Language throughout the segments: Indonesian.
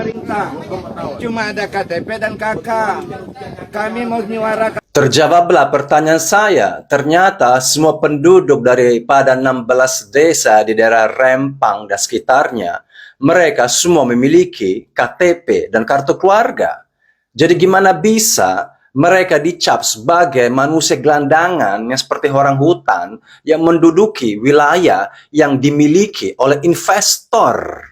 pemerintah. Cuma ada KTP dan KK. Kami mau menyuarakan. Terjawablah pertanyaan saya. Ternyata semua penduduk daripada 16 desa di daerah Rempang dan sekitarnya, mereka semua memiliki KTP dan kartu keluarga. Jadi gimana bisa mereka dicap sebagai manusia gelandangan yang seperti orang hutan yang menduduki wilayah yang dimiliki oleh investor?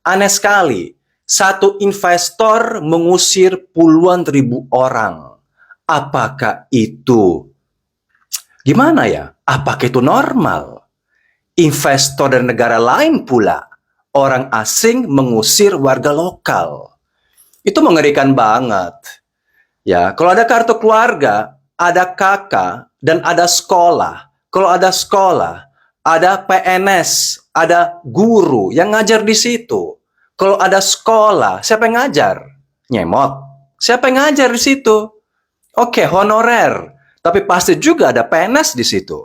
Aneh sekali. Satu investor mengusir puluhan ribu orang. Apakah itu gimana ya? Apakah itu normal? Investor dari negara lain pula, orang asing mengusir warga lokal. Itu mengerikan banget. Ya, kalau ada kartu keluarga, ada kakak, dan ada sekolah. Kalau ada sekolah, ada PNS, ada guru yang ngajar di situ. Kalau ada sekolah, siapa yang ngajar? Nyemot. Siapa yang ngajar di situ? Oke, honorer. Tapi pasti juga ada PNS di situ.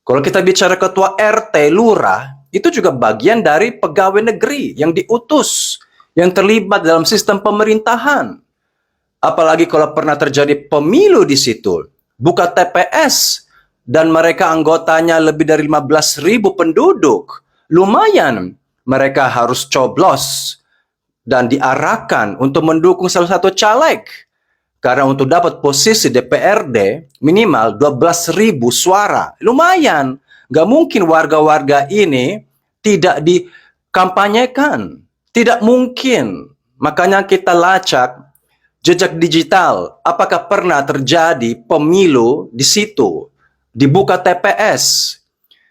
Kalau kita bicara ketua RT, lurah, itu juga bagian dari pegawai negeri yang diutus, yang terlibat dalam sistem pemerintahan. Apalagi kalau pernah terjadi pemilu di situ, buka TPS, dan mereka anggotanya lebih dari 15.000 penduduk. Lumayan, mereka harus coblos dan diarahkan untuk mendukung salah satu caleg. Karena untuk dapat posisi DPRD, minimal 12.000 suara. Lumayan, nggak mungkin warga-warga ini tidak dikampanyekan. Tidak mungkin. Makanya kita lacak jejak digital, apakah pernah terjadi pemilu di situ? Dibuka TPS.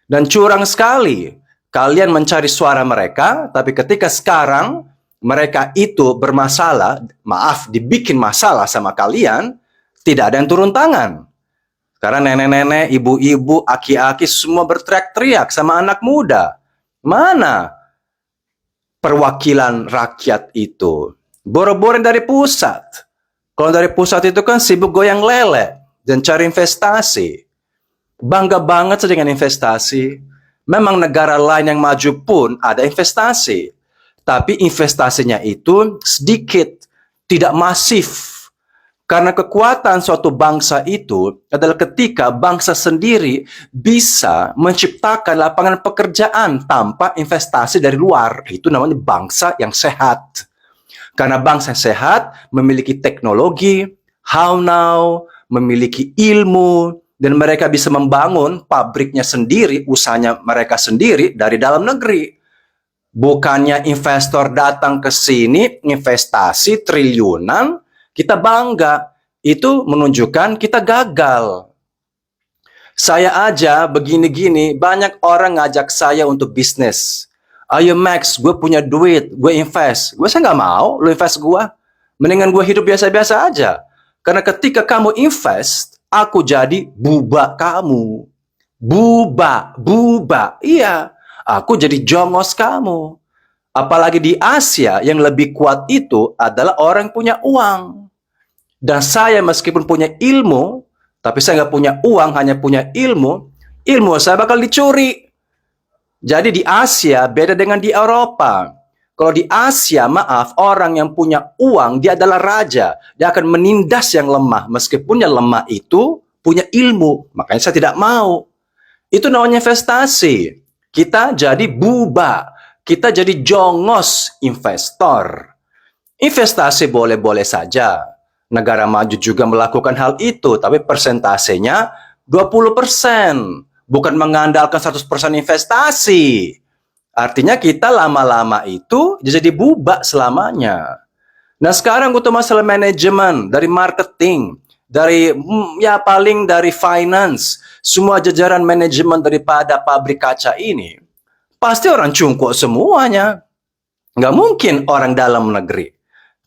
Dan curang sekali. Kalian mencari suara mereka, tapi ketika sekarang mereka itu bermasalah, maaf, dibikin masalah sama kalian, tidak ada yang turun tangan. Karena nenek-nenek, ibu-ibu, aki-aki semua berteriak-teriak sama anak muda. Mana perwakilan rakyat itu? Boro-boro dari pusat. Kalau dari pusat itu kan sibuk goyang lele dan cari investasi. Bangga banget sih dengan investasi. Memang negara lain yang maju pun ada investasi. Tapi investasinya itu sedikit, tidak masif. Karena kekuatan suatu bangsa itu adalah ketika bangsa sendiri bisa menciptakan lapangan pekerjaan tanpa investasi dari luar. Itu namanya bangsa yang sehat. Karena bangsa yang sehat memiliki teknologi, how-now, memiliki ilmu, dan mereka bisa membangun pabriknya sendiri, usahanya mereka sendiri dari dalam negeri. Bukannya investor datang ke sini, investasi triliunan, kita bangga. Itu menunjukkan kita gagal. Saya aja begini-gini, banyak orang ngajak saya untuk bisnis. Ayo Max, gue punya duit, gue invest. Saya nggak mau, lo invest gue. Mendingan gue hidup biasa-biasa aja. Karena ketika kamu invest, aku jadi buba kamu. Buba. Iya. Aku jadi jongos kamu. Apalagi di Asia yang lebih kuat itu adalah orang yang punya uang. Dan saya meskipun punya ilmu, tapi saya nggak punya uang, hanya punya ilmu saya bakal dicuri. Jadi di Asia beda dengan di Eropa. Kalau di Asia, maaf, orang yang punya uang, dia adalah raja. Dia akan menindas yang lemah. Meskipun yang lemah itu punya ilmu. Makanya saya tidak mau. Itu namanya investasi. Kita jadi buba. Kita jadi jongos investor. Investasi boleh-boleh saja. Negara maju juga melakukan hal itu. Tapi persentasenya 20%. Bukan mengandalkan 100% investasi. Artinya kita lama-lama itu jadi buba selamanya. Nah sekarang untuk masalah manajemen, dari marketing, dari ya paling dari finance, semua jajaran manajemen daripada pabrik kaca ini, pasti orang cungkuk semuanya. Nggak mungkin orang dalam negeri.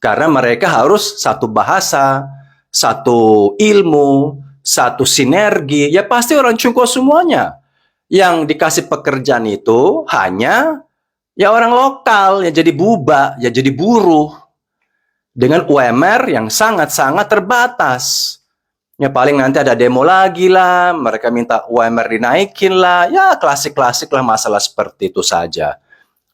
Karena mereka harus satu bahasa, satu ilmu, satu sinergi, ya pasti orang cungkuk semuanya. Yang dikasih pekerjaan itu hanya ya orang lokal, yang jadi buba, ya jadi buruh. Dengan UMR yang sangat-sangat terbatas. Ya paling nanti ada demo lagi lah, mereka minta UMR dinaikin lah, ya klasik-klasik lah masalah seperti itu saja.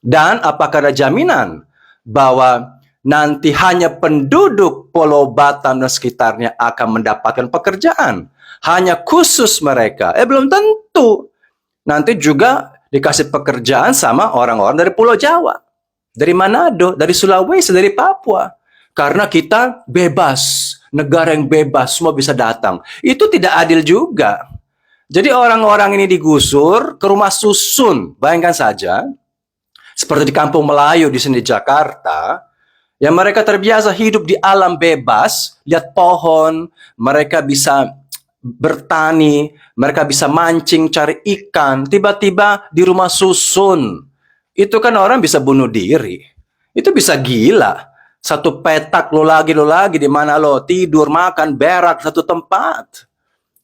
Dan apakah ada jaminan bahwa nanti hanya penduduk Pulau Batam dan sekitarnya akan mendapatkan pekerjaan. Hanya khusus mereka. Belum tentu. Nanti juga dikasih pekerjaan sama orang-orang dari Pulau Jawa. Dari Manado, dari Sulawesi, dari Papua. Karena kita bebas. Negara yang bebas, semua bisa datang. Itu tidak adil juga. Jadi orang-orang ini digusur ke rumah susun. Bayangkan saja, seperti di Kampung Melayu di sini di Jakarta, yang mereka terbiasa hidup di alam bebas, lihat pohon, mereka bisa bertani, mereka bisa mancing, cari ikan, tiba-tiba di rumah susun. Itu kan orang bisa bunuh diri. Itu bisa gila. Satu petak lo lagi di mana lo tidur, makan, berak satu tempat.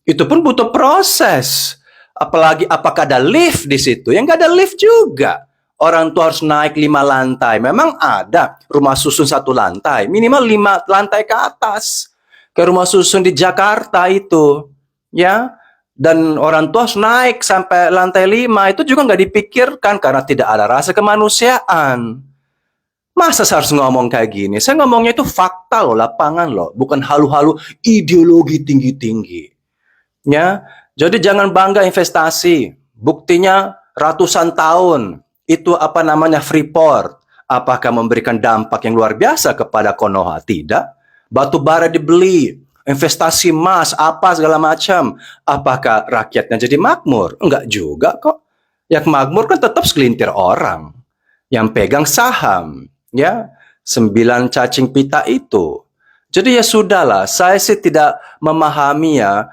Itu pun butuh proses. Apalagi apakah ada lift di situ? Yang nggak ada lift juga. Orang tua harus naik 5 lantai. Memang ada rumah susun 1 lantai. Minimal 5 lantai ke atas. Kayak rumah susun di Jakarta itu. Ya. Dan orang tua harus naik sampai lantai 5. Itu juga nggak dipikirkan karena tidak ada rasa kemanusiaan. Masa saya harus ngomong kayak gini? Saya ngomongnya itu fakta loh, lapangan loh. Bukan halu-halu ideologi tinggi-tinggi. Ya. Jadi jangan bangga investasi. Buktinya ratusan tahun. Itu apa namanya Freeport. Apakah memberikan dampak yang luar biasa kepada Konoha? Tidak. Batu bara dibeli, investasi emas, apa segala macam. Apakah rakyatnya jadi makmur? Enggak juga kok. Yang makmur kan tetap segelintir orang. Yang pegang saham. Ya, 9 cacing pita itu. Jadi ya sudahlah, saya sih tidak memahami ya